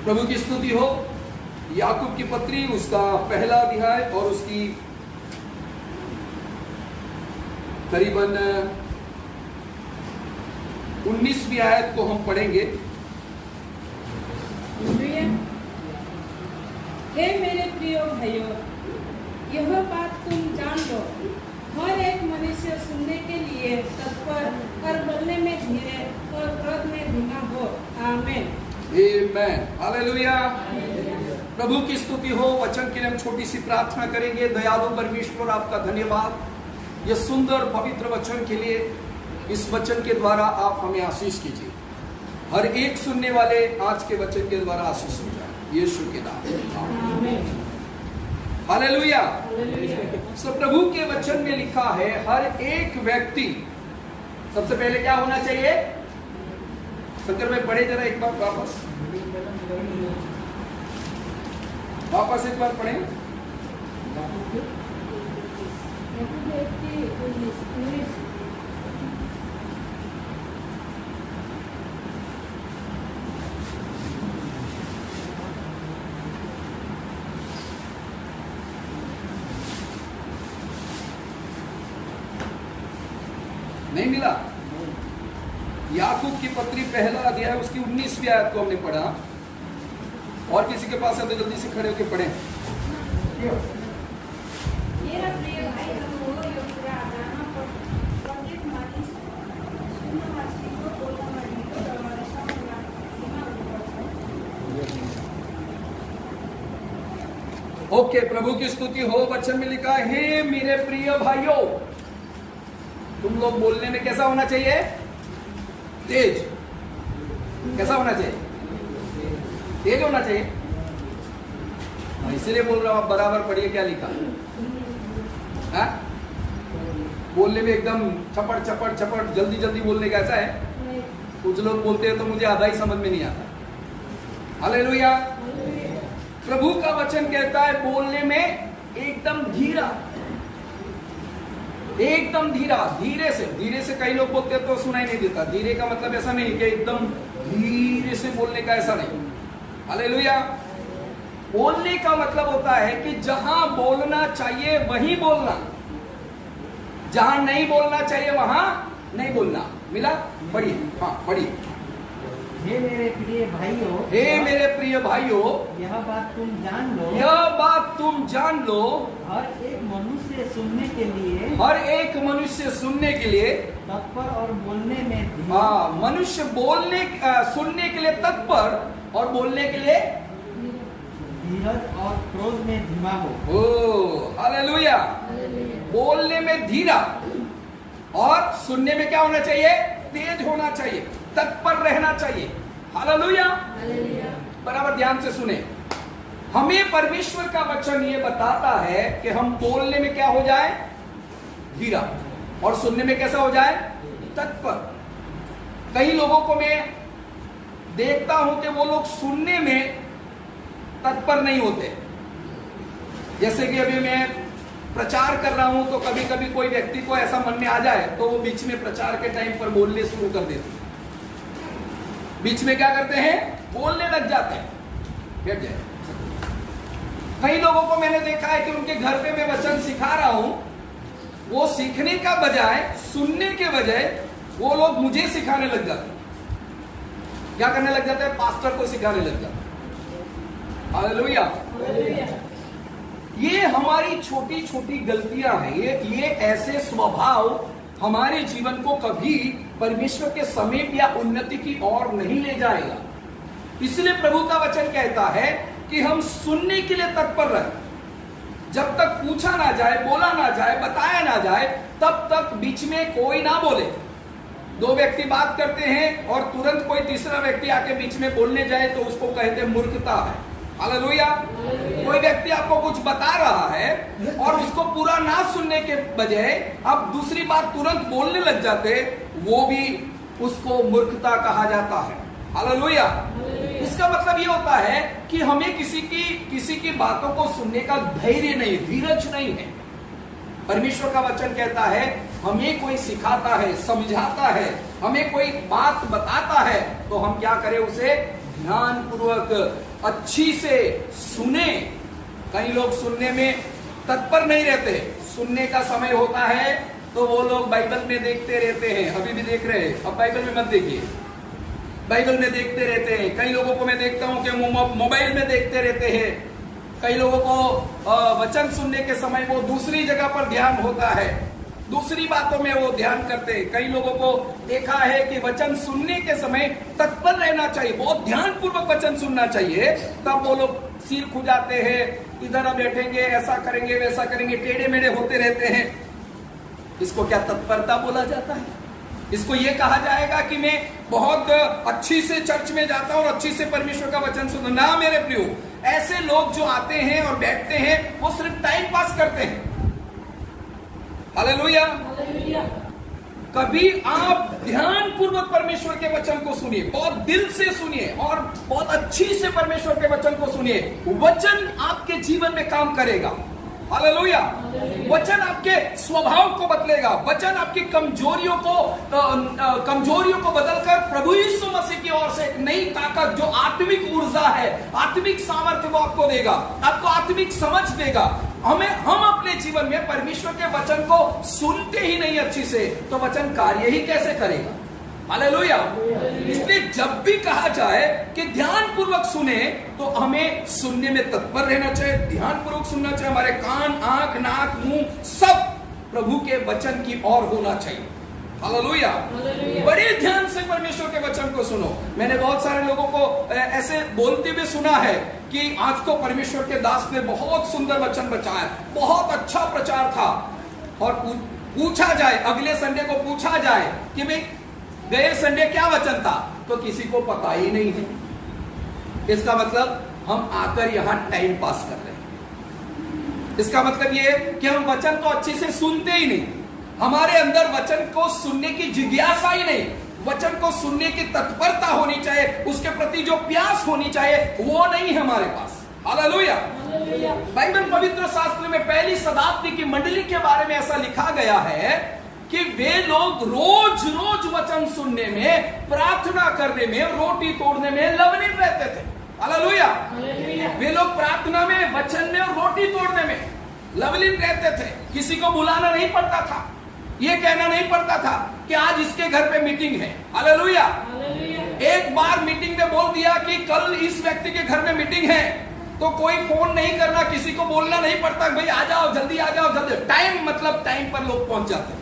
प्रभु की स्तुति हो। याकूब की पत्री उसका पहला अध्याय और उसकी करीबन 19वीं आयत को हम पढ़ेंगे। हे मेरे प्रिय भाइयों, यह बात तुम जान लो, हर एक मनुष्य सुनने के लिए तत्पर और बोलने में धीरे और क्रोध में धीमा हो। आमीन। आमीन। हालेलुया। प्रभु की स्तुति हो। वचन के लिए हम छोटी सी प्रार्थना करेंगे। दयालु परमेश्वर, आपका धन्यवाद ये सुंदर पवित्र वचन के लिए। इस वचन के द्वारा आप हमें आशीष कीजिए। हर एक सुनने वाले आज के वचन के द्वारा आशीष हो जाए, यीशु के नाम। आमीन। हालेलुया। सब प्रभु के वचन में लिखा है हर एक व्यक्ति, सबसे पहले क्या होना चाहिए? शंकर भाई पढ़े जरा एक बार वापस एक बार पढ़े। नहीं मिला? याकूब की पत्री पहला अध्याय उसकी 19वीं आयत को हमने पढ़ा। और किसी के पास है तो जल्दी से खड़े होकर पढ़ें। मेरा प्रिय भाई, हम वो योग्य आदान पर प्रत्येक मानिस सुनवासी को बोलना वाली को दरवाजा होना ओके, प्रभु की स्तुति हो। वचन में लिखा है हे मेरे प्रिय भाइयों, तुम लोग बोलने में कैसा होना चाहिए? तेज। कैसा होना चाहिए? तेज होना चाहिए। इसलिए बोल रहा हूं, आप बराबर पढ़िए क्या लिखा है। बोलने में एकदम चपड़ चपड़ चपड़ जल्दी जल्दी बोलने का ऐसा है। कुछ लोग बोलते हैं तो मुझे आधा ही समझ में नहीं आता। हालेलुया। प्रभु का वचन कहता है बोलने में एकदम धीरा, एकदम धीरा। धीरे से कई लोग बोलते हैं तो सुनाई नहीं देता। धीरे का मतलब ऐसा नहीं कि एकदम धीरे से बोलने का, ऐसा नहीं। हालेलुया। बोलने का मतलब होता है कि जहां बोलना चाहिए वहीं बोलना, जहां नहीं बोलना चाहिए वहां नहीं बोलना। मिला? पढ़िए। हाँ पढ़िए। हे मेरे प्रिय भाइयों, हे मेरे प्रिय भाइयों, यह बात तुम जान लो, यह बात तुम जान लो, हर एक मनुष्य सुनने के लिए, हर एक मनुष्य सुनने के लिए तत्पर और बोलने में धीमा। हाँ, मनुष्य बोलने सुनने के लिए तत्पर और बोलने के लिए धीरज और क्रोध में धीमा हो। ओ हालेलुया। बोलने में धीरा और सुनने में क्या होना चाहिए? तेज होना चाहिए, तत्पर रहना चाहिए। हालेलुया। बराबर ध्यान से सुने। हमें परमेश्वर का वचन ये बताता है कि हम बोलने में क्या हो जाए? धीरा, और सुनने में कैसा हो जाए? तत्पर। कई लोगों को मैं देखता हूं कि वो लोग सुनने में तत्पर नहीं होते। जैसे कि अभी मैं प्रचार कर रहा हूं तो कभी कभी कोई व्यक्ति को ऐसा मन में आ जाए तो वो बीच में प्रचार के टाइम पर बोलने शुरू कर देते हैं। बीच में क्या करते हैं? बोलने लग जाते हैं। बैठ जाए। कई लोगों को मैंने देखा है कि उनके घर पे मैं वचन सिखा रहा हूं, वो सीखने का बजाय सुनने के बजाय वो लोग मुझे सिखाने लग जाते हैं। क्या करने लग जाते हैं? पास्टर को सिखाने लग जाते हैं। हालेलुया। ये हमारी छोटी छोटी गलतियां हैं। ये ऐसे स्वभाव हमारे जीवन को कभी परमेश्वर के समीप या उन्नति की ओर नहीं ले जाएगा। इसलिए प्रभु का वचन कहता है कि हम सुनने के लिए तत्पर रहें। जब तक पूछा ना जाए, बोला ना जाए, बताया ना जाए, तब तक बीच में कोई ना बोले। दो व्यक्ति बात करते हैं और तुरंत कोई तीसरा व्यक्ति आके बीच में बोलने जाए तो उसको कहते हैं मूर्खता है। हालेलुया। कोई व्यक्ति आपको कुछ बता रहा है और उसको पूरा ना सुनने के बजाय आप दूसरी बात तुरंत बोलने लग जाते, वो भी उसको मूर्खता कहा जाता है। हालेलुया। इसका मतलब ये होता है कि हमें किसी की बातों को सुनने का धैर्य नहीं, धीरज नहीं है। परमेश्वर का वचन कहता है हमें कोई सिखाता है, समझाता है, हमें कोई बात बताता है तो हम क्या करें? उसे ध्यान पूर्वक अच्छी से सुने। कई लोग सुनने में तत्पर नहीं रहते। सुनने का समय होता है तो वो लोग बाइबल में देखते रहते हैं। अभी भी देख रहे हैं, अब बाइबल में मत देखिए, बाइबल में देखते रहते हैं। कई लोगों को मैं देखता हूं कि मोबाइल में देखते रहते हैं। कई लोगों को वचन सुनने के समय वो दूसरी जगह पर ध्यान होता है, दूसरी बातों में वो ध्यान करते हैं। कई लोगों को देखा है कि वचन सुनने के समय तत्पर रहना चाहिए, बहुत ध्यान पूर्वक वचन सुनना चाहिए, तब वो लोग सिर खुजाते हैं, इधर बैठेंगे, ऐसा करेंगे, वैसा करेंगे, टेढ़े मेढ़े होते रहते हैं। इसको क्या तत्परता बोला जाता है? इसको ये कहा जाएगा कि मैं बहुत अच्छी से चर्च में जाता हूं और अच्छी से परमेश्वर का वचन सुनता? ना मेरे प्रियो, ऐसे लोग जो आते हैं और बैठते हैं वो सिर्फ टाइम पास करते हैं। हालेलुया। कभी आप ध्यान पूर्वक परमेश्वर के वचन को सुनिए, बहुत दिल से सुनिए और बहुत अच्छी से परमेश्वर के वचन को सुनिए। वचन आपके जीवन में काम करेगा। हालेलुया। वचन आपके स्वभाव को बदलेगा। वचन आपकी कमजोरियों को बदलकर प्रभु यीशु मसीह की ओर से एक नई ताकत, जो आत्मिक ऊर्जा है, आत्मिक सामर्थ्य वो आपको देगा, आपको आत्मिक समझ देगा। हम अपने जीवन में परमेश्वर के वचन को सुनते ही नहीं अच्छी से, तो वचन कार्य ही कैसे करेगा? हालेलुया। इसलिए जब भी कहा जाए कि ध्यान पूर्वक सुने, तो हमें सुनने में तत्पर रहना चाहिए, ध्यान पूर्वक सुनना चाहिए। हमारे कान, आंख, नाक, मुंह सब प्रभु के वचन की ओर होना चाहिए। हालेलुया। बड़े ध्यान से परमेश्वर के वचन को सुनो। मैंने बहुत सारे लोगों को ऐसे बोलते हुए सुना है कि आज तो परमेश्वर के दास ने बहुत सुंदर वचन बचाया, बहुत अच्छा प्रचार था। और पूछा जाए, अगले संडे को पूछा जाए कि भाई गए संडे क्या वचन था, तो किसी को पता ही नहीं है। इसका मतलब हम आकर यहां टाइम पास कर रहे हैं। इसका मतलब ये कि हम वचन को अच्छे से सुनते ही नहीं, हमारे अंदर वचन को सुनने की जिज्ञासा ही नहीं, वचन को सुनने की तत्परता होनी चाहिए, उसके प्रति जो प्यास होनी चाहिए वो नहीं है हमारे पास। हालेलुया। बाइबल पवित्र शास्त्र में पहली शताब्दी की मंडली के बारे में ऐसा लिखा गया है कि वे लोग रोज रोज वचन सुनने में, प्रार्थना करने में, रोटी तोड़ने में लवलीन रहते थे। हालेलुया। वे लोग प्रार्थना में, वचन में और रोटी तोड़ने में लवलीन रहते थे। किसी को बुलाना नहीं पड़ता था, ये कहना नहीं पड़ता था कि आज इसके घर पे मीटिंग है। हालेलुया। एक बार मीटिंग में बोल दिया कि कल इस व्यक्ति के घर में मीटिंग है, तो कोई फोन नहीं करना, किसी को बोलना नहीं पड़ता, भाई आ जाओ, जल्दी आ जाओ, जल्दी। टाइम मतलब टाइम पर लोग पहुंच जाते।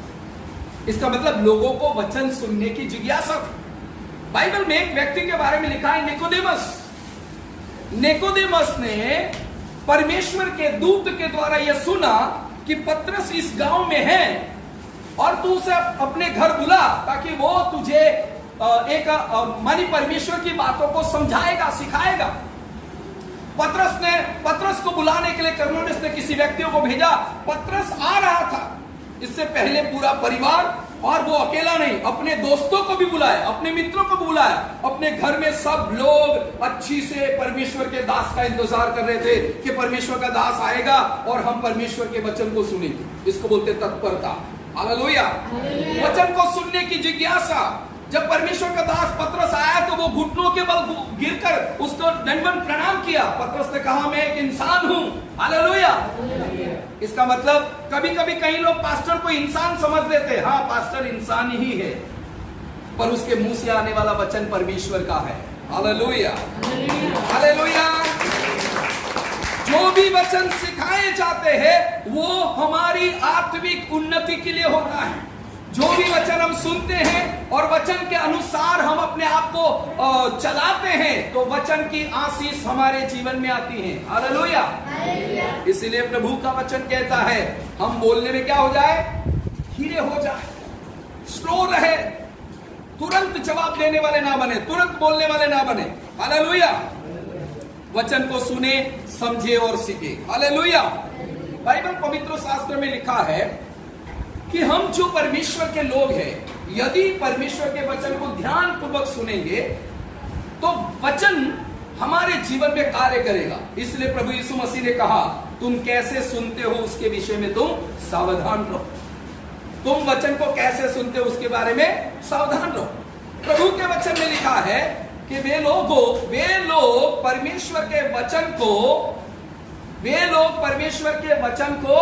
इसका मतलब लोगों को वचन सुनने की जिज्ञासा थी। बाइबल में एक व्यक्ति के बारे में लिखा है, निकोदेमस। निकोदेमस ने परमेश्वर के दूत के द्वारा यह सुना कि पतरस इस गांव में है और तू उसे अपने घर बुला, ताकि वो तुझे मानी परमेश्वर की बातों को समझाएगा, सिखाएगा। पतरस को बुलाने के लिए कर्नेलियुस ने किसी व्यक्ति को भेजा। पतरस आ रहा था। इससे पहले पूरा परिवार, और वो अकेला नहीं, अपने दोस्तों को भी बुलाया, अपने मित्रों को भी बुलाया। अपने घर में सब लोग अच्छी से परमेश्वर के दास का इंतजार कर रहे थे कि परमेश्वर का दास आएगा और हम परमेश्वर के वचन को सुनेंगे। इसको बोलते तत्परता। हालेलुया। वचन को सुनने की जिज्ञासा। जब परमेश्वर का दास पतरस आया तो वो घुटनों के बल गिरकर उसको दंडवत प्रणाम किया। पतरस ने कहा, मैं एक इंसान हूं। हालेलुया। इसका मतलब कभी कभी कई लोग पास्टर को इंसान समझ लेते हैं। हाँ, पास्टर इंसान ही है, पर उसके मुंह से आने वाला वचन परमेश्वर का है। हालेलुया। हालेलुया। जो भी वचन सिखाए जाते हैं वो हमारी आत्मिक उन्नति के लिए होता है। जो भी वचन हम सुनते हैं और वचन के अनुसार हम अपने आप को चलाते हैं, तो वचन की आशीष हमारे जीवन में आती है। हालेलुया। इसलिए प्रभु का वचन कहता है, हम बोलने में क्या हो जाए? धीरे हो जाए, स्लो रहे, तुरंत जवाब देने वाले ना बने, तुरंत बोलने वाले ना बने। हालेलुया। वचन को सुने, समझे और सीखे। हालेलुया। बाइबल पवित्र शास्त्र में लिखा है कि हम जो परमेश्वर के लोग हैं, यदि परमेश्वर के वचन को ध्यान पूर्वक सुनेंगे तो वचन हमारे जीवन में कार्य करेगा। इसलिए प्रभु यीशु मसीह ने कहा, तुम कैसे सुनते हो उसके विषय में तुम सावधान रहो। तुम वचन को कैसे सुनते हो उसके बारे में सावधान रहो। प्रभु के वचन में लिखा है कि वे लोग परमेश्वर के वचन को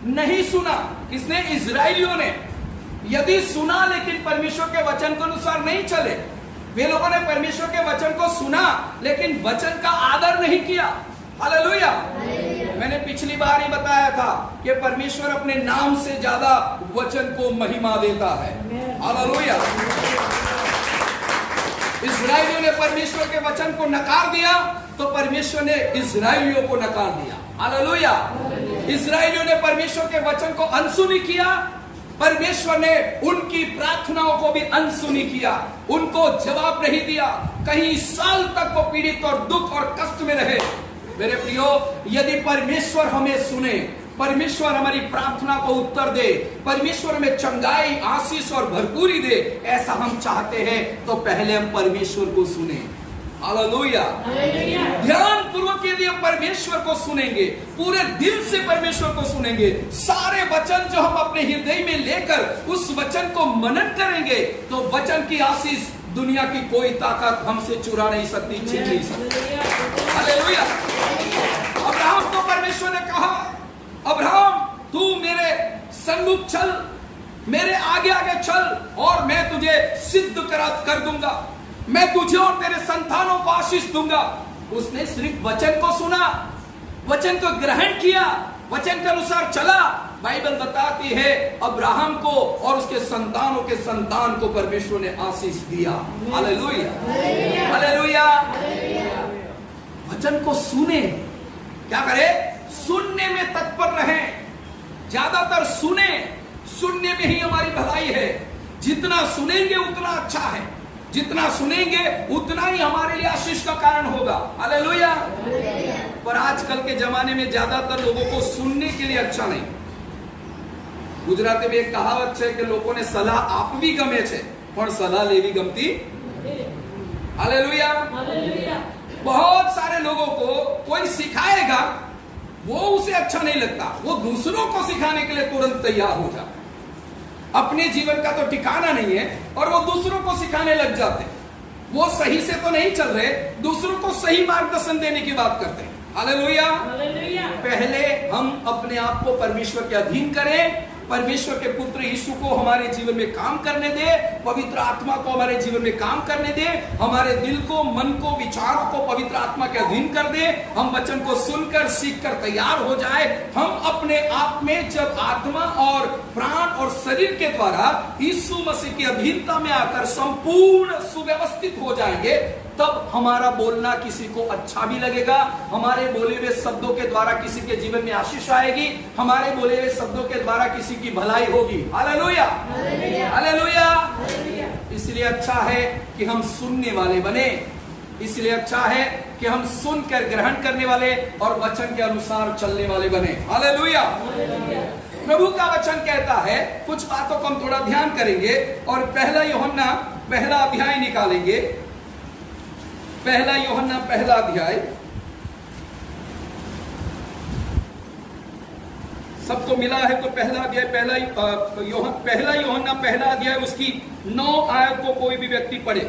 नहीं सुना। किसने? इजराइलियों ने। यदि सुना लेकिन परमेश्वर के वचन के अनुसार नहीं चले। वे लोगों ने परमेश्वर के वचन को सुना लेकिन वचन का आदर नहीं किया। हालेलुया। मैंने पिछली बार ही बताया था कि परमेश्वर अपने नाम से ज्यादा वचन को महिमा देता है। हालेलुया। इस्राएलियों ने परमेश्वर के वचन को नकार दिया तो परमेश्वर ने इस्राएलियों को नकार दिया। हालेलुया। इस्राएलियों ने परमेश्वर के वचन को अनसुनी किया, परमेश्वर ने उनकी प्रार्थनाओं को भी अनसुनी किया, उनको जवाब नहीं दिया। कई साल तक वो पीड़ित और दुख और कष्ट में रहे। मेरे प्रियो, यदि परमेश्वर हमें सुने, परमेश्वर हमारी प्रार्थना को उत्तर दे, परमेश्वर हमें चंगाई, आशीष और भरपूरी दे, ऐसा हम चाहते हैं तो पहले हम परमेश्वर को सुने। हालेलुया। ध्यान पूर्वक यदि हम परमेश्वर को सुनेंगे, पूरे दिल से परमेश्वर को सुनेंगे, सारे वचन जो हम अपने हृदय में लेकर उस वचन को मनन करेंगे, तो वचन की आशीष दुनिया की कोई ताकत हमसे चुरा नहीं सकती, छीन नहीं सकती। हालेलुया। अब्राहम को परमेश्वर ने कहा, अब्राहम तू मेरे सन्मुख चल, मेरे आगे आगे चल और मैं तुझे सिद्ध कर दूंगा, मैं तुझे और तेरे संतानों को आशीष दूंगा। उसने सिर्फ वचन को सुना, वचन को ग्रहण किया, वचन के अनुसार चला। बाइबल बताती है अब्राहम को और उसके संतानों के संतान को परमेश्वर ने आशीष दिया। हालेलुया। हालेलुया। वचन को सुने, क्या करे? सुनने में तत्पर रहे, ज्यादातर सुनने में ही हमारी भलाई है। जितना सुनेंगे उतना अच्छा है, जितना सुनेंगे उतना ही हमारे लिए आशीष का कारण होगा। हालेलुया। पर आजकल के जमाने में ज्यादातर लोगों को सुनने के लिए अच्छा नहीं। गुजराती में एक कहावत है कि लोगों ने सलाह आपवी गमे છે પણ સલાહ લેવી ગમતી। हालेलुया। बहुत सारे लोगों को कोई सिखाएगा, वो उसे अच्छा नहीं लगता, वो दूसरों को सिखाने के लिए तुरंत तैयार हो जाता है। अपने जीवन का तो ठिकाना नहीं है और वो दूसरों को सिखाने लग जाते हैं। वो सही से तो नहीं चल रहे, दूसरों को सही मार्गदर्शन देने की बात करते हैं। हालेलुया। पहले हम अपने आप को परमेश्वर के अधीन करें, परमेश्वर के पुत्र यीशु को हमारे जीवन में काम करने दे, पवित्र आत्मा को हमारे जीवन में काम करने दे, हमारे दिल को, मन को, विचारों को पवित्र आत्मा के अधीन कर दे। हम वचन को सुनकर सीखकर तैयार हो जाए। हम अपने आप में जब आत्मा और प्राण और शरीर के द्वारा यीशु मसीह की अधीनता में आकर संपूर्ण सुव्यवस्थित हो जाएंगे, तब हमारा बोलना किसी को अच्छा भी लगेगा, हमारे बोले हुए शब्दों के द्वारा किसी के जीवन में आशीष आएगी, हमारे बोले हुए शब्दों के द्वारा किसी की भलाई होगी। हालेलुया। हालेलुया। इसलिए अच्छा है कि हम सुनने वाले बने, इसलिए अच्छा है कि हम सुनकर ग्रहण करने वाले और वचन के अनुसार चलने वाले बने। हालेलुया। प्रभु का वचन कहता है, कुछ बातों को हम थोड़ा ध्यान करेंगे और पहला यूहन्ना पहला अध्याय निकालेंगे। पहला यूहन्ना पहला अध्याय, सबको मिला है तो पहला अध्याय, पहला यूहन्ना पहला अध्याय उसकी 9 आयत को कोई भी व्यक्ति पढ़े।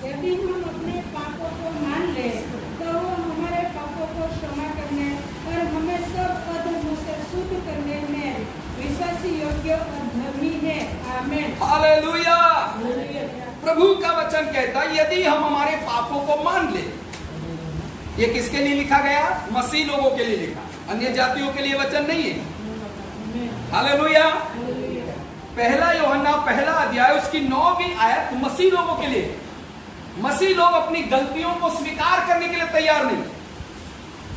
यदि हम अपने पापों को मान ले तो वो हमारे पापों को क्षमा करने और हमें सब अधर्मों से शुद्ध करने में विश्वासी योग्य और धर्मी है। आमीन। हालेलुया। प्रभु का वचन कहता है यदि हम हमारे पापों को मान ले। ये किसके लिए लिखा गया? मसीह लोगों के लिए लिखा, अन्य जातियों के लिए वचन नहीं है। हालेलुया। पहला यूहन्ना पहला अध्याय उसकी 9वीं आयत मसीह लोगों के लिए। मसीह लोग अपनी गलतियों को स्वीकार करने के लिए तैयार नहीं,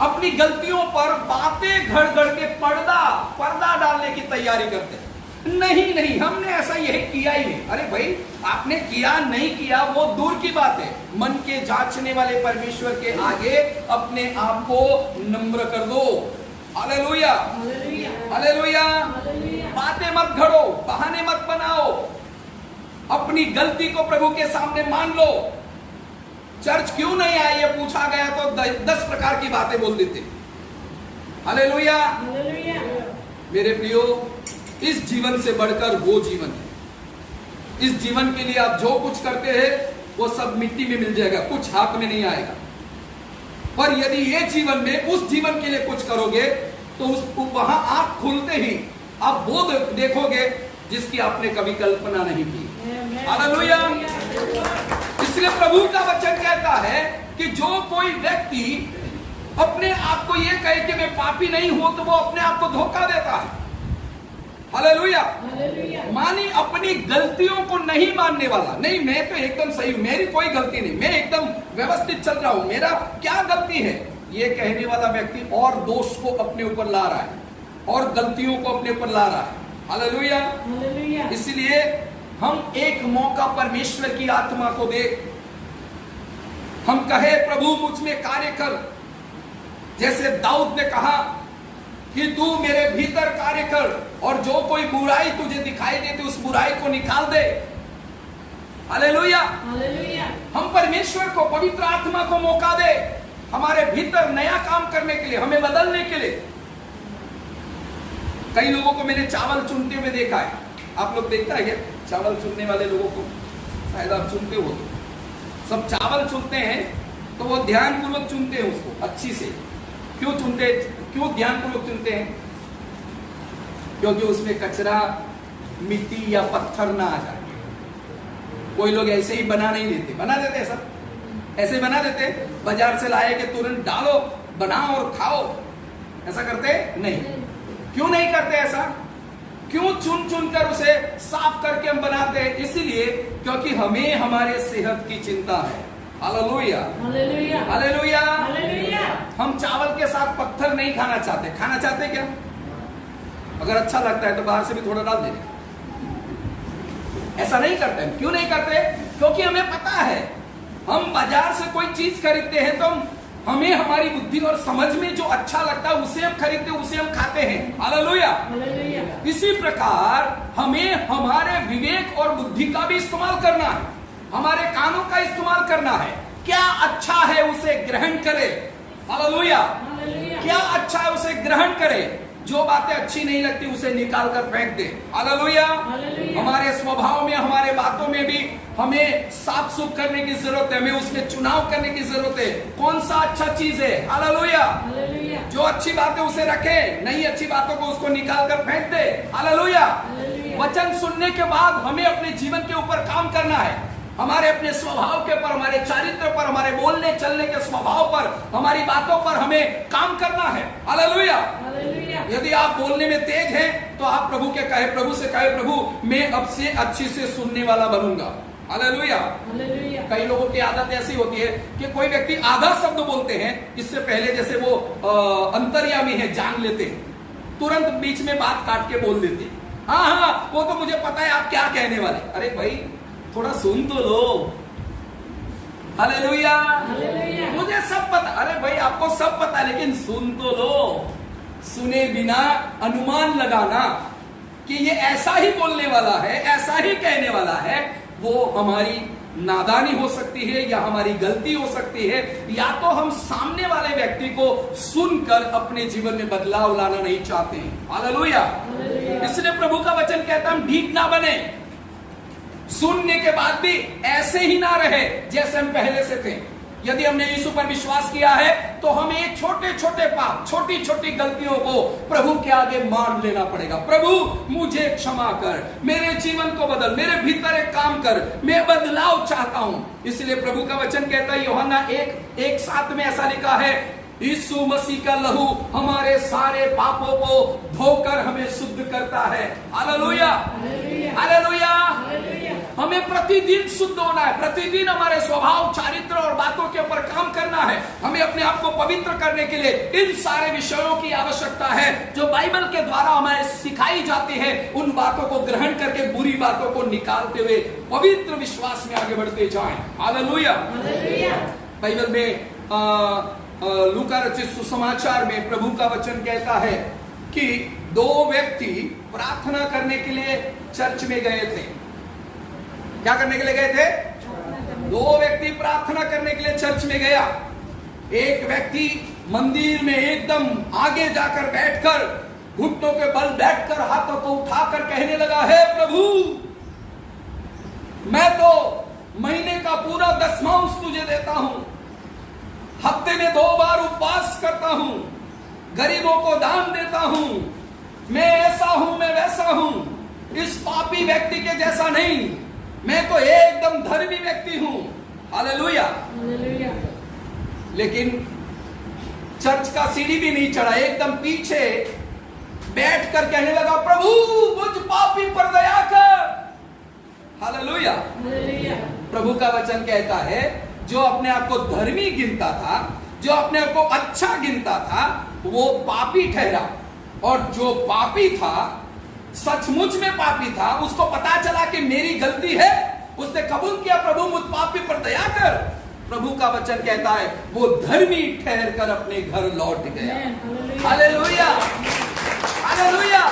अपनी गलतियों पर बातें घड़ घड़ के पर्दा डालने की तैयारी करते हैं। नहीं, हमने ऐसा यही किया ही नहीं। अरे भाई, आपने किया नहीं किया वो दूर की बात है। मन के जांचने वाले परमेश्वर के आगे अपने आप को नम्र कर दो। हालेलुया। हालेलुया। बातें मत घड़ो, बहाने मत बनाओ, अपनी गलती को प्रभु के सामने मान लो। चर्च क्यों नहीं आए ये पूछा गया तो 10 प्रकार की बातें बोल देते। हालेलुया। मेरे प्रियो, इस जीवन से बढ़कर वो जीवन है। इस जीवन के लिए आप जो कुछ करते हैं वो सब मिट्टी में मिल जाएगा, कुछ हाथ में नहीं आएगा। पर यदि ये जीवन में उस जीवन के लिए कुछ करोगे तो उस वहां आंख खुलते ही आप वो देखोगे जिसकी आपने कभी कल्पना नहीं की। हालेलुया। इसलिए प्रभु का वचन कहता है कि जो कोई व्यक्ति अपने आप को ये कहे कि मैं पापी नहीं हूं तो वो अपने आप को धोखा देता है। हालेलुया। मानी अपनी गलतियों को नहीं मानने वाला, नहीं मैं तो एकदम सही हूं, मेरी कोई गलती नहीं, मैं एकदम व्यवस्थित चल रहा हूं, मेरा क्या गलती है, ये कहने वाला व्यक्ति और दोष को अपने ऊपर ला रहा है और गलतियों को अपने ऊपर ला रहा है। हालेलुया। इसलिए हम एक मौका परमेश्वर की आत्मा को दे, हम कहे प्रभु मुझ में कार्य कर, जैसे दाऊद ने कहा कि तू मेरे भीतर कार्य कर और जो कोई बुराई तुझे दिखाई देती उस बुराई को निकाल दे। हालेलुया। हम परमेश्वर को, पवित्र आत्मा को मौका दे हमारे भीतर नया काम करने के लिए, हमें बदलने के लिए। कई लोगों को मैंने चावल चुनते हुए देखा है, आप लोग देखता है क्या चावल चुनने वाले लोगों को? शायद आप चुनते हो, सब चावल चुनते हैं तो वो ध्यानपूर्वक चुनते हैं उसको अच्छी से। क्यों चुनते, क्यों ध्यानपूर्वक चुनते हैं? क्योंकि उसमें कचरा, मिट्टी या पत्थर ना आ जाए। कोई लोग ऐसे ही बना नहीं देते, बना देते ऐसा, ऐसे बना देते, बाजार से लाए कि तुरंत डालो, बनाओ और खाओ, ऐसा करते नहीं। क्यों नहीं करते ऐसा? क्यों चुन चुन कर उसे साफ करके हम बनाते हैं? इसीलिए क्योंकि हमें हमारे सेहत की चिंता है। हालेलुया। हालेलुया। हम चावल के साथ पत्थर नहीं खाना चाहते। खाना चाहते क्या? अगर अच्छा लगता है तो बाहर से भी थोड़ा डाल देंगे, ऐसा नहीं करते। क्यों नहीं करते? क्योंकि हमें पता है हम बाजार से कोई चीज खरीदते हैं तो हमें हमारी बुद्धि और समझ में जो अच्छा लगता है उसे हम खरीदते, उसे हम खाते हैं। हालेलुया। इसी प्रकार हमें हमारे विवेक और बुद्धि का भी इस्तेमाल करना है, हमारे कानों का इस्तेमाल करना है। क्या अच्छा है उसे ग्रहण करें। हालेलुया। क्या अच्छा है उसे ग्रहण करें, जो बातें अच्छी नहीं लगती उसे निकाल कर फेंक दे। हालेलुया। हमारे स्वभाव में, हमारे बातों में भी हमें साफ सुफ करने की जरूरत है, हमें उसमें चुनाव करने की जरूरत है। कौन सा अच्छा चीज है? हालेलुया। जो अच्छी बातें उसे रखे, नहीं अच्छी बातों को उसको निकाल कर फेंक दे। हालेलुया। वचन सुनने के बाद हमें अपने जीवन के ऊपर काम करना है, हमारे अपने स्वभाव के पर, हमारे चरित्र पर, हमारे बोलने चलने के स्वभाव पर, हमारी बातों पर हमें काम करना है। हालेलुया। यदि आप बोलने में तेज हैं तो आप प्रभु के कहे, प्रभु से कहे प्रभु मैं अब से अच्छी से सुनने वाला बनूंगा। हालेलुया। कई लोगों की आदत ऐसी होती है कि कोई व्यक्ति आधा शब्द बोलते हैं, इससे पहले जैसे वो अंतर्यामी है, जान लेते हैं, तुरंत बीच में बात काट के बोल देते हैं। हाँ वो तो मुझे पता है आप क्या कहने वाले। अरे भाई थोड़ा सुन तो लो। हालेलुया। मुझे सब पता, अरे भाई आपको सब पता है लेकिन सुन तो लो। सुने बिना अनुमान लगाना कि ये ऐसा ही बोलने वाला है, ऐसा ही कहने वाला है, वो हमारी नादानी हो सकती है या हमारी गलती हो सकती है, या तो हम सामने वाले व्यक्ति को सुनकर अपने जीवन में बदलाव लाना नहीं चाहते हैं। हालेलुया। इसलिए प्रभु का वचन कहता है हम ढीठ ना बने, सुनने के बाद भी ऐसे ही ना रहे जैसे हम पहले से थे। यदि हमने यीशु पर विश्वास किया है तो हमें छोटे छोटे पाप, छोटी छोटी गलतियों को प्रभु के आगे मान लेना पड़ेगा। प्रभु मुझे क्षमा कर, मेरे जीवन को बदल, मेरे भीतर एक काम कर, मैं बदलाव चाहता हूं। इसलिए प्रभु का वचन कहता है यूहन्ना 1:7 में ऐसा लिखा है, यीशु मसीह का लहू हमारे सारे पापों को धोकर हमें शुद्ध करता है। हालेलुया। हालेलुया। हमें प्रतिदिन शुद्ध होना है, प्रतिदिन हमारे स्वभाव, चरित्र और बातों के ऊपर काम करना है। हमें अपने आप को पवित्र करने के लिए इन सारे विषयों की आवश्यकता है जो बाइबल के द्वारा हमें सिखाई जाती है। उन बातों को ग्रहण करके बुरी बातों को निकालते हुए पवित्र विश्वास में आगे बढ़ते जाएं। हालेलुया। बाइबल में लूका रचित सुसमाचार में प्रभु का वचन कहता है कि 2 व्यक्ति प्रार्थना करने के लिए चर्च में गए थे। क्या करने के लिए गए थे? 2 व्यक्ति प्रार्थना करने के लिए चर्च में गया। एक व्यक्ति मंदिर में एकदम आगे जाकर बैठकर, घुटनों के बल बैठकर हाथों को उठाकर कहने लगा, हे प्रभु मैं तो महीने का पूरा 10वां तुझे देता हूं, हफ्ते में 2 बार उपवास करता हूं, गरीबों को दान देता हूं, मैं ऐसा हूं, मैं वैसा हूं। इस पापी व्यक्ति के जैसा नहीं, मैं तो एकदम धर्मी व्यक्ति हूं। हालेलुया। हालेलुया। लेकिन चर्च का सीढ़ी भी नहीं चढ़ा, एकदम पीछे बैठ कर कहने लगा, प्रभु मुझ पापी पर दया कर। हालेलुया। हालेलुया। प्रभु का वचन कहता है, जो अपने आप को धर्मी गिनता था, जो अपने आप को अच्छा गिनता था, वो पापी ठहरा। और जो पापी था, सचमुच में पापी था, उसको पता चला कि मेरी गलती है, उसने कबूल किया, प्रभु मुझ पापी पर दया कर। प्रभु का वचन कहता है, वो धर्मी ठहर कर अपने घर लौट गया। हालेलुया। हालेलुया।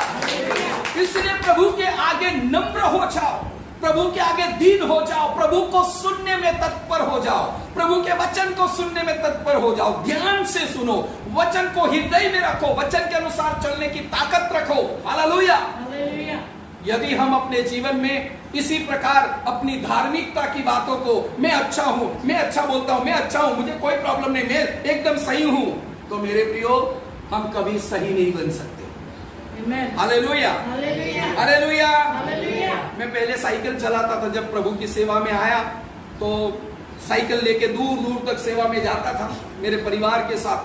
इसलिए प्रभु के आगे नम्र हो जाओ, प्रभु के आगे दीन हो जाओ, प्रभु को सुनने में तत्पर हो जाओ, प्रभु के वचन को सुनने में तत्पर हो जाओ। ध्यान से सुनो, वचन को हृदय में रखो, वचन के अनुसार चलने की ताकत रखो। हालेलुया। हालेलुया। यदि हम अपने जीवन में इसी प्रकार अपनी धार्मिकता की बातों को, मैं अच्छा हूं, मैं अच्छा बोलता हूं, मैं अच्छा हूं, मुझे कोई प्रॉब्लम नहीं, मैं एकदम सही हूं, तो मेरे प्रियो हम कभी सही नहीं बन सकते। हालेलुया। हालेलुया। हालेलुया। हालेलुया। मैं पहले साइकिल चलाता था, जब प्रभु की सेवा में आया तो साइकिल लेके दूर दूर तक सेवा में जाता था मेरे परिवार के साथ।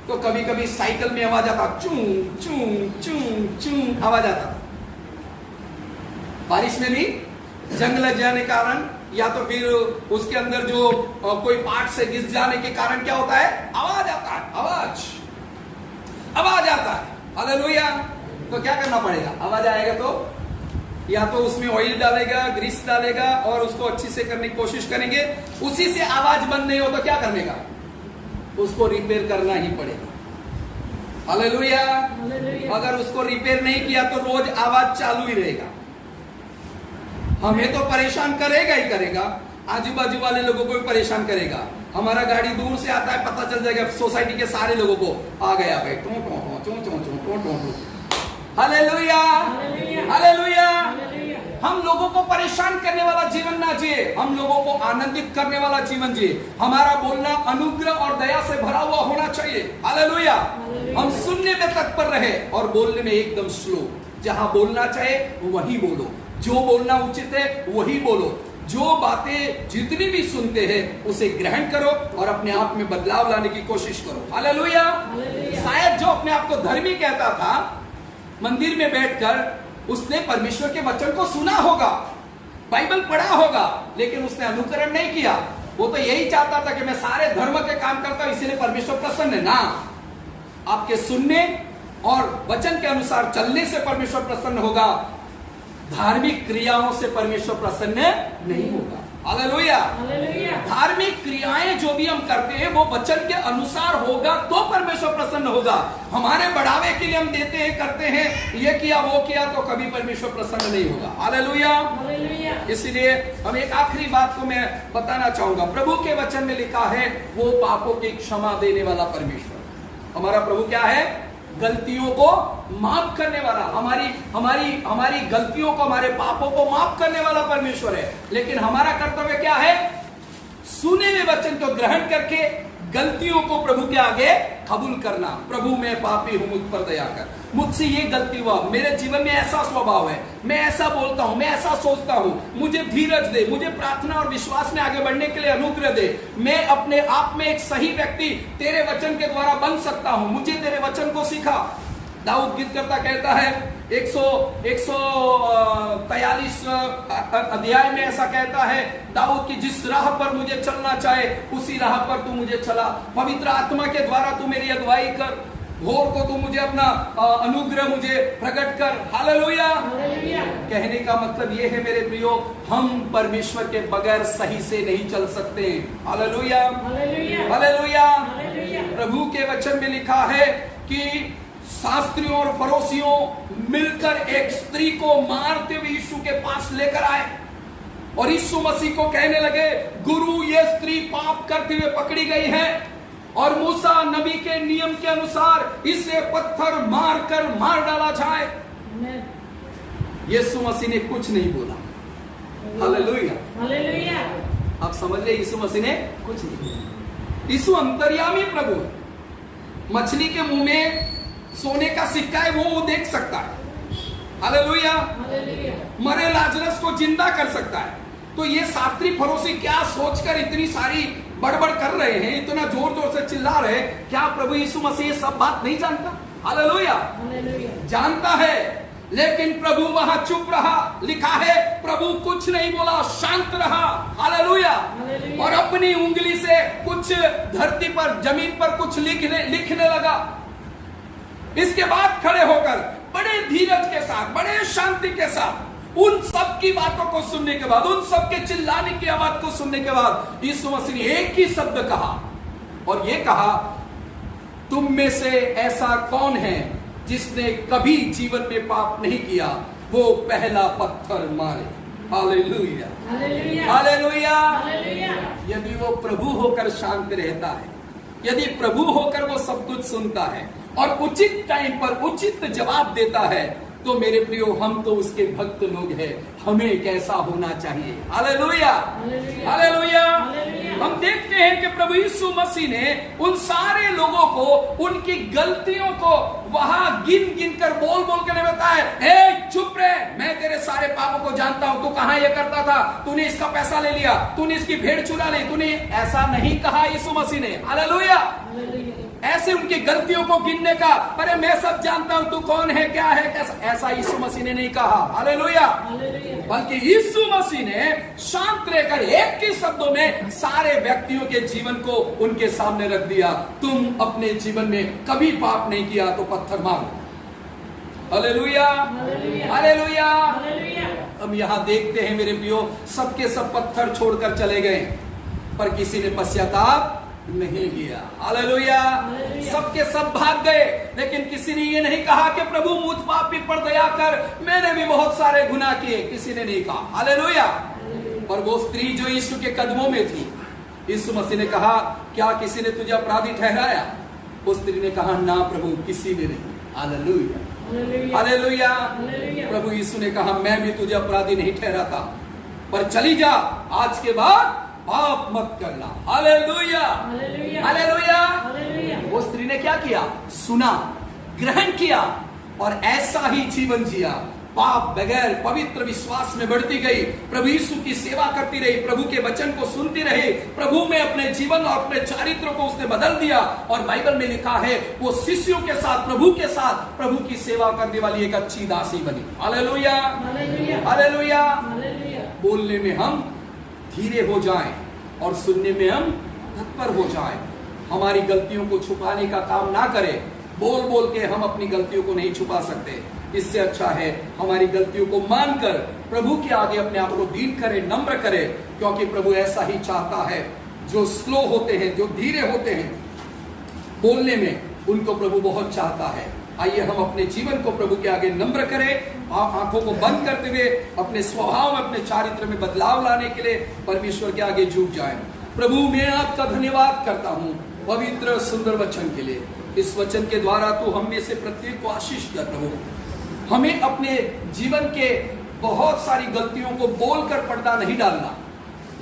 तो कभी कभी साइकिल में आवाज आता, चूं चूं चूं चूं आवाज आता था। बारिश में भी जंग लग जाने के कारण, या तो फिर उसके अंदर जो कोई पार्ट से घिस जाने के कारण क्या होता है, आवाज आता है, आवाज आता है। हालेलुया। तो क्या करना पड़ेगा, आवाज आएगा तो या तो उसमें ऑयल डालेगा, ग्रीस डालेगा और उसको अच्छी से करने की कोशिश करेंगे। उसी से आवाज बंद नहीं हो तो क्या करने का, उसको रिपेयर करना ही पड़ेगा। हालेलुया। अगर उसको रिपेयर नहीं किया तो रोज आवाज चालू ही रहेगा, हमें तो परेशान करेगा ही करेगा, आजू बाजू वाले लोगों को भी परेशान करेगा। हमारा गाड़ी दूर से आता है, पता चल जाएगा सोसाइटी के सारे लोगों को, आ गया भाई, टो टो टो टो टो टो टो। हालेलुया। हालेलुया। हम लोगों को परेशान करने वाला जीवन ना जिए, हम लोगों को आनंदित करने वाला जीवन जिए। हमारा बोलना अनुग्रह और दया से भरा हुआ होना चाहिए। हालेलुया। हम सुनने में तत्पर रहे और बोलने में एकदम स्लो। जहां बोलना चाहे वही बोलो, जो बोलना उचित है वही बोलो, जो बातें जितनी भी सुनते हैं उसे ग्रहण करो और अपने आप में बदलाव लाने की कोशिश करो। हालेलुया। शायद जो अपने आप को धर्मी कहता था, मंदिर में बैठकर उसने परमेश्वर के वचन को सुना होगा, बाइबल पढ़ा होगा, लेकिन उसने अनुकरण नहीं किया। वो तो यही चाहता था कि मैं सारे धर्म के काम करता हूं, इसीलिए परमेश्वर प्रसन्न है ना। आपके सुनने और वचन के अनुसार चलने से परमेश्वर प्रसन्न होगा, धार्मिक क्रियाओं से परमेश्वर प्रसन्न नहीं होगा। हालेलुया। धार्मिक क्रियाएं जो भी हम करते हैं वो वचन के अनुसार होगा तो परमेश्वर प्रसन्न होगा। हमारे बढ़ावे के लिए हम देते हैं, करते हैं, ये किया वो किया, तो कभी परमेश्वर प्रसन्न नहीं होगा। हालेलुया। इसलिए हम एक आखिरी बात को मैं बताना चाहूंगा। प्रभु के वचन में लिखा है, वो पापों की क्षमा देने वाला परमेश्वर। हमारा प्रभु क्या है, गलतियों को माफ करने वाला, हमारी गलतियों को, हमारे पापों को माफ करने वाला परमेश्वर है। लेकिन हमारा कर्तव्य क्या है, सुने हुए वचन को ग्रहण करके गलतियों को प्रभु के आगे कबूल करना। प्रभु मैं पापी हूं, मुझ पर दया कर, मुझसे ये गलती हुआ, मेरे जीवन में ऐसा स्वभाव है, मैं ऐसा बोलता हूं, मैं ऐसा सोचता हूं, मुझे धीरज दे, मुझे प्रार्थना और विश्वास में आगे बढ़ने के लिए अनुग्रह दे। मैं अपने आप में एक सही व्यक्ति तेरे वचन के द्वारा बन सकता हूं, मुझे तेरे वचन को सिखा। दाऊद गीत करता कहता है 143 अध्याय में ऐसा कहता है दाऊद की, जिस राह पर मुझे चलना चाहे उसी राह पर तू मुझे चला, पवित्र आत्मा के द्वारा तू मेरी अगुवाई कर, घोर को तू मुझे अपना अनुग्रह मुझे प्रकट कर। हालेलुया। कहने का मतलब ये है मेरे प्रियो, हम परमेश्वर के बगैर सही से नहीं चल सकते। हालेलुया। हालेलुया। प्रभु के वचन में लिखा है कि शास्त्रियों और फरोसियों मिलकर एक स्त्री को मारते हुए यीशु के पास लेकर आए और यीशु मसीह को कहने लगे, गुरु ये स्त्री पाप करते हुए पकड़ी गई है और मूसा नबी के नियम के अनुसार इसे पत्थर मारकर मार डाला जाए। यीशु मसीह ने कुछ नहीं बोला। हालेलुया। आप समझ ले, यीशु मसीह ने कुछ नहीं किया। यीशु अंतर्यामी प्रभु है। मछली के मुंह में सोने का सिक्का है, वो देख सकता है। हालेलुया। मरे लाजरस को जिंदा कर सकता है। तो ये शास्त्री फरोसी क्या सोचकर इतनी सारी बड़बड़ कर रहे हैं, इतना जोर जोर से चिल्ला रहे हैं? क्या प्रभु यीशु मसीह ये सब बात नहीं जानता? हालेलुया। जानता है, लेकिन प्रभु वहां चुप रहा। लिखा है प्रभु कुछ नहीं बोला, शांत रहा। हालेलुया। और अपनी उंगली से कुछ धरती पर, जमीन पर कुछ लिखने लगा। इसके बाद खड़े होकर बड़े धीरज के साथ, बड़े शांति के साथ, उन सब की बातों को सुनने के बाद, उन सब के चिल्लाने की आवाज को सुनने के बाद यीशु मसीह ने एक ही शब्द कहा, और ये कहा, तुम में से ऐसा कौन है जिसने कभी जीवन में पाप नहीं किया, वो पहला पत्थर मारे। Hallelujah, hallelujah. यदि वो प्रभु होकर शांत रहता है, यदि प्रभु होकर वो सब कुछ सुनता है और उचित टाइम पर उचित जवाब देता है, तो मेरे प्रियो, हम तो उसके भक्त लोग हैं। हमें कैसा होना चाहिए? Hallelujah, hallelujah. हम देखते हैं कि प्रभु यीशु मसीह ने उन सारे लोगों को उनकी गलतियों को वहां गिन गिन कर बोल बोल कर बताया, ए चुप रहे, मैं तेरे सारे पापों को जानता हूं। तू कहां ये करता था, तूने इसका पैसा ले लिया, तूने इसकी भेड़ चुरा ली, तूने ऐसा नहीं कहा यीशु मसीह ने। हालेलुया। ऐसे उनकी गलतियों को गिनने का, अरे मैं सब जानता हूं, तू कौन है, क्या है, कैसा, ऐसा यीशु मसीह ने नहीं कहा। हालेलुया। बल्कि यीशु मसीह ने शांत रहकर एक ही शब्दों में सारे व्यक्तियों के जीवन को उनके सामने रख दिया। तुम अपने जीवन में कभी पाप नहीं किया तो पत्थर मारो। Hallelujah, hallelujah. हम यहां देखते हैं मेरे प्रियो, सबके सब पत्थर छोड़कर चले गए, पर किसी ने पश्चाताप नहीं किया। हालेलुया। सबके सब भाग गए, लेकिन किसी ने ये नहीं कहा कि प्रभु मुझ पापी पर दया कर, मैंने भी बहुत सारे गुनाह किए। किसी ने नहीं कहा। हालेलुया। और वो स्त्री जो यीशु के कदमों में थी, यीशु मसीह ने कहा, क्या किसी ने तुझे अपराधी ठहराया? उस स्त्री ने कहा, ना प्रभु, किसी ने नहीं। Hallelujah, hallelujah. प्रभु यीशु ने कहा, मैं भी तुझे अपराधी नहीं ठहराता, पर चली जा, आज के बाद पाप मत करना। Hallelujah, hallelujah. वो स्त्री ने क्या किया? सुना, ग्रहण किया और ऐसा ही जीवन जिया। पाप बगैर पवित्र विश्वास में बढ़ती गई, प्रभु यीशु की सेवा करती रही, प्रभु के वचन को सुनती रही, प्रभु में अपने जीवन और अपने चरित्र को उसने बदल दिया। और बाइबल में लिखा है, वो शिष्यों के साथ, प्रभु के साथ, प्रभु की सेवा करने वाली एक अच्छी दासी बनी। Hallelujah, hallelujah. बोलने में हम धीरे हो जाएं और सुनने में हम तत्पर हो जाएं। हमारी गलतियों को छुपाने का काम ना करें। बोल बोल के हम अपनी गलतियों को नहीं छुपा सकते। इससे अच्छा है हमारी गलतियों को मानकर प्रभु के आगे अपने आप को दीन करें, नम्र करें, क्योंकि प्रभु ऐसा ही चाहता है। जो स्लो होते हैं, जो धीरे होते हैं बोलने में, उनको प्रभु बहुत चाहता है। आइए हम अपने जीवन को प्रभु के आगे नम्र करें, आंखों को बंद करते हुए अपने स्वभाव में, अपने चारित्र में बदलाव लाने के लिए परमेश्वर के आगे झुक जाएं। प्रभु, मैं आपका धन्यवाद करता हूं पवित्र सुंदर वचन के लिए। इस वचन के द्वारा तू हम में से प्रत्येक को आशीष कर प्रभु। हमें अपने जीवन के बहुत सारी गलतियों को बोलकर पर्दा नहीं डालना,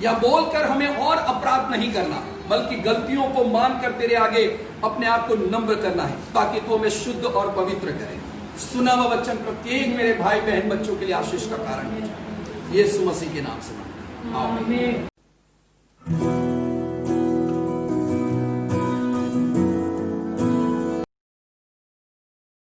या बोलकर हमें और अपराध नहीं करना, बल्कि गलतियों को मानकर तेरे आगे अपने आप को नम्र करना है, ताकि तू हमें शुद्ध और पवित्र करे। सुना हुआ वचन प्रत्येक मेरे भाई बहन बच्चों के लिए आशीष का कारण है। यीशु मसीह के नाम से आमीन।